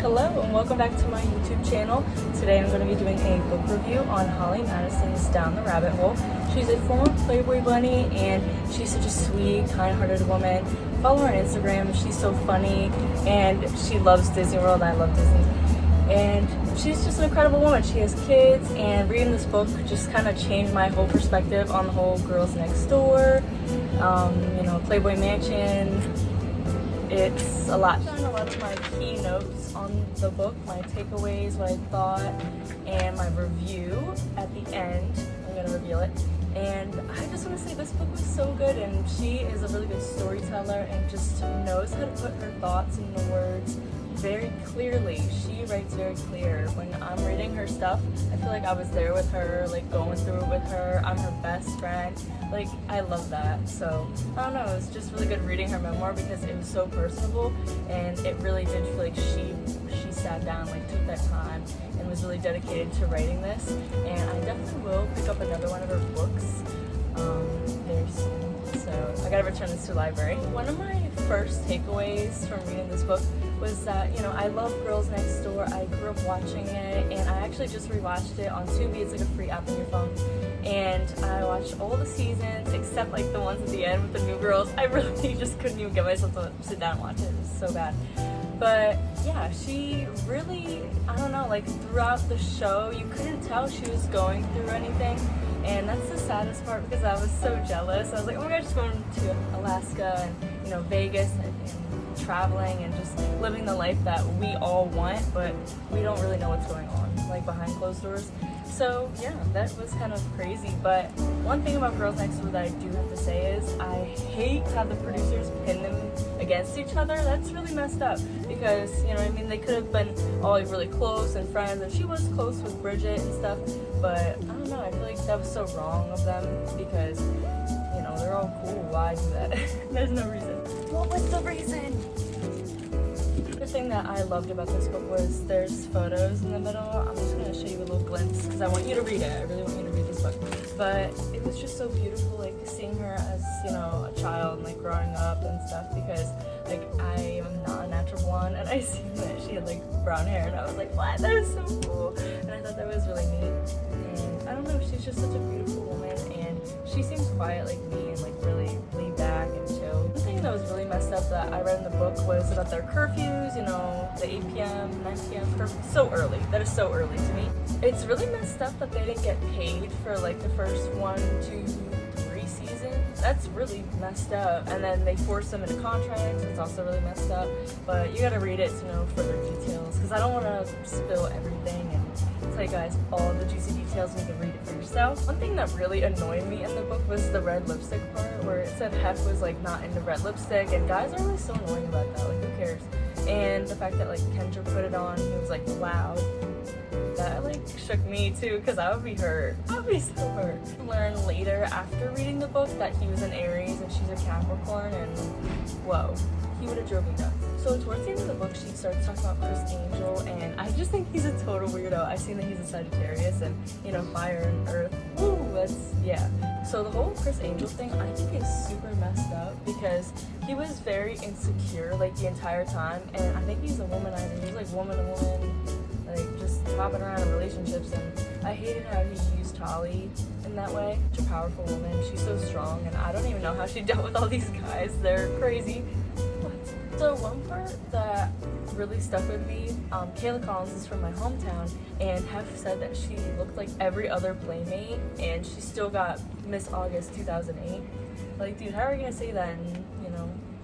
Hello and welcome back to my YouTube channel. Today I'm going to be doing a book review on Holly Madison's Down the Rabbit Hole. She's a former Playboy bunny and she's such a sweet, kind-hearted woman. Follow her on Instagram. She's so funny and she loves Disney World. I love Disney. And she's just an incredible woman. She has kids, and reading this book just kind of changed my whole perspective on the whole girls next door, Playboy Mansion. It's a lot. I found a lot of my key notes on the book, my takeaways, what I thought, and my review at the end. I'm going to reveal it. And I just want to say this book was so good, and she is a really good storyteller and just knows how to put her thoughts into words very clearly. She writes very clear. When I'm reading her stuff, I feel like I was there with her, like going through it with her. I'm her best friend. Like, I love that. So, I don't know, it was just really good reading her memoir because it was so personable, and it really did feel like she sat down, like took that time and was really dedicated to writing this. And I definitely will pick up another one of her books very soon. So I gotta return this to the library. One of my first takeaways from reading this book was that, I love Girls Next Door. I grew up watching it, and I actually just rewatched it on Tubi. It's like a free app on your phone. And I watched all the seasons except like the ones at the end with the new girls. I really just couldn't even get myself to sit down and watch it. It was so bad. But yeah, she really, I don't know, like throughout the show, you couldn't tell she was going through anything. And that's the saddest part because I was so jealous. I was like, oh my gosh, just going to Alaska and, Vegas and traveling and just living the life that we all want, but we don't really know what's going on, like behind closed doors. So yeah, that was kind of crazy. But one thing about Girls Next Door that I do have to say is I hate how the producers pin them against each other. That's really messed up because, they could have been all really close and friends, and she was close with Bridget and stuff, but I don't know, I feel like that was so wrong of them because, they're all cool. Why do that? There's no reason. What was the reason? The thing that I loved about this book was there's photos in the middle. I'm just going to show you a little glimpse because I want you to read it. I really want you to read this book. But it was just so beautiful, like seeing her as, a child, like growing up and stuff, because like I am not a natural blonde, and I seen that she had like brown hair, and I was like, what? That is so cool. And I thought that was really neat. And I don't know, she's just such a beautiful woman, and she seems quiet like me and like really laid back and chill. One thing that was really messed up that I read in the book was about their curfews, the 8 p.m., 9 p.m. curfew. So early. That is so early to me. It's really messed up that they didn't get paid for like the first 1, 2, 3 seasons. That's really messed up. And then they forced them into contracts. It's also really messed up. But you gotta read it to know further details, because I don't want to spill everything and tell you guys all the juicy details, and you can read it for yourself. One thing that really annoyed me in the book was the red lipstick part, where it said Hef was like not into red lipstick, and guys are really so annoying about that. Like, who cares? And the fact that like Kendra put it on, he was like loud. That like shook me too, because I would be hurt. I would be so hurt. I learned later after reading the book that he was an Aries and she's a Capricorn, and whoa, he would have drove me nuts. So towards the end of the book, she starts talking about Chris Angel, and I just think he's a total weirdo. I've seen that he's a Sagittarius and, fire and earth. Ooh, yeah. So the whole Chris Angel thing, I think is super messed up because he was very insecure like the entire time, and I think he's a womanizer. He's like woman to woman, like just hopping around in relationships, and I hated how he used Holly in that way. Such a powerful woman. She's so strong, and I don't even know how she dealt with all these guys. They're crazy. So one part that really stuck with me, Kayla Collins is from my hometown, and Hef said that she looked like every other playmate, and she still got Miss August 2008. Like, dude, how are you gonna say that? And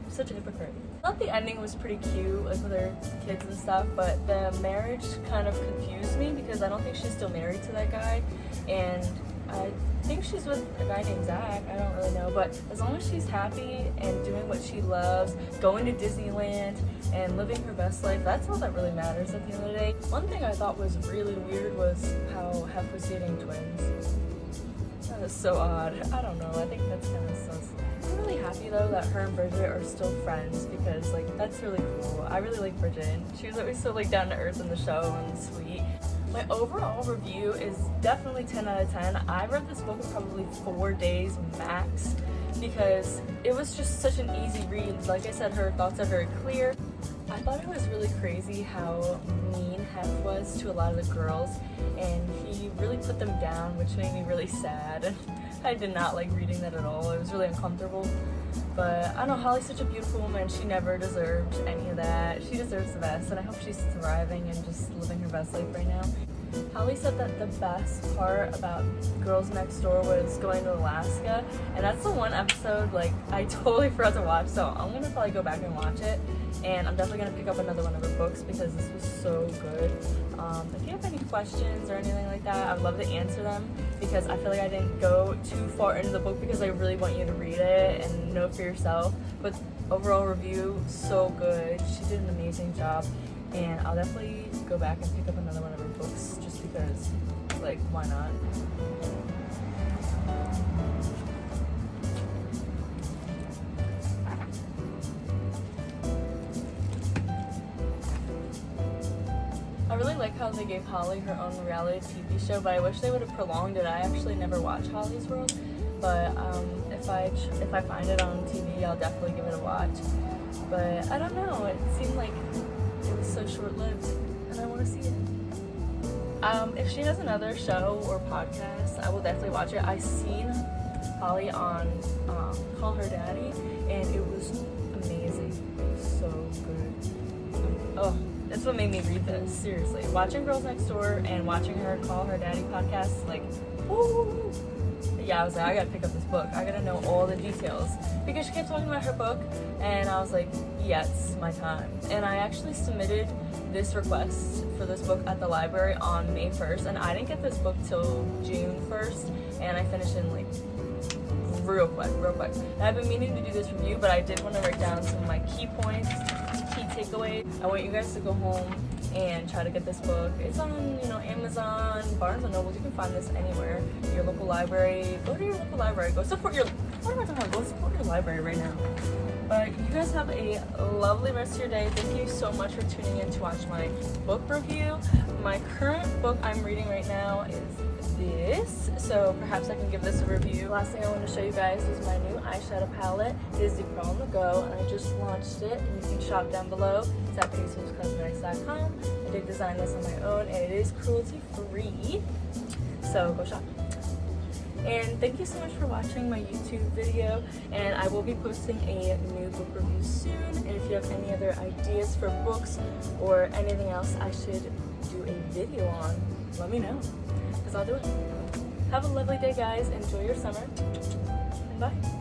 such a hypocrite. I thought the ending was pretty cute, like with her kids and stuff, but the marriage kind of confused me because I don't think she's still married to that guy, and I think she's with a guy named Zach. I don't really know, but as long as she's happy and doing what she loves, going to Disneyland and living her best life, that's all that really matters at the end of the day. One thing I thought was really weird was how Hef was dating twins. That was so odd. I don't know, I think that's kind of sus. I'm really happy though that her and Bridget are still friends because like that's really cool. I really like Bridget. She was always so like down to earth in the show and sweet. My overall review is definitely 10 out of 10. I read this book in probably 4 days max. because it was just such an easy read. Like I said, her thoughts are very clear. I thought it was really crazy how mean Hef was to a lot of the girls, and he really put them down, which made me really sad. And I did not like reading that at all. It was really uncomfortable. But I don't know, Holly's such a beautiful woman. She never deserved any of that. She deserves the best, and I hope she's thriving and just living her best life right now. Holly said that the best part about Girls Next Door was going to Alaska, and that's the one episode like I totally forgot to watch, so I'm gonna probably go back and watch it, and I'm definitely gonna pick up another one of her books because this was so good. If you have any questions or anything like that, I'd love to answer them, because I feel like I didn't go too far into the book because I really want you to read it and know for yourself. But overall review, so good. She did an amazing job, and I'll definitely go back and pick up another one of her books just because, like, why not? I really like how they gave Holly her own reality TV show, but I wish they would have prolonged it. I actually never watched Holly's World, but if I find it on TV, I'll definitely give it a watch. But I don't know, it seemed like it was so short-lived, and I want to see it. If she has another show or podcast, I will definitely watch it. I seen Holly on Call Her Daddy, and it was amazing. It was so good. Oh, that's what made me read this, seriously. Watching Girls Next Door and watching her Call Her Daddy podcast, like, woo! Yeah, I was like, I gotta pick up this book. I gotta know all the details. Because she kept talking about her book, and I was like, yes, my time. And I actually submitted this request for this book at the library on May 1st, and I didn't get this book till June 1st, and I finished in like real quick. And I've been meaning to do this review, but I did want to write down some of my key points, key takeaways. I want you guys to go home and try to get this book. It's on, Amazon, Barnes & Noble. You can find this anywhere. Your local library. Go to your local library. Go support your, what am I talking about? Go support your library right now. But you guys have a lovely rest of your day. Thank you so much for tuning in to watch my book review. My current book I'm reading right now is this, so perhaps I can give this a review. Last thing I want to show you guys is my new eyeshadow palette. It is the Pro on the Go, and I just launched it, and you can shop down below. It's at pesoscosmetics.com. I did design this on my own, and it is cruelty-free, so go shop. And thank you so much for watching my YouTube video, and I will be posting a new book review soon. And if you have any other ideas for books or anything else I should do a video on, let me know, because I'll do it. Have a lovely day, guys. Enjoy your summer, and bye.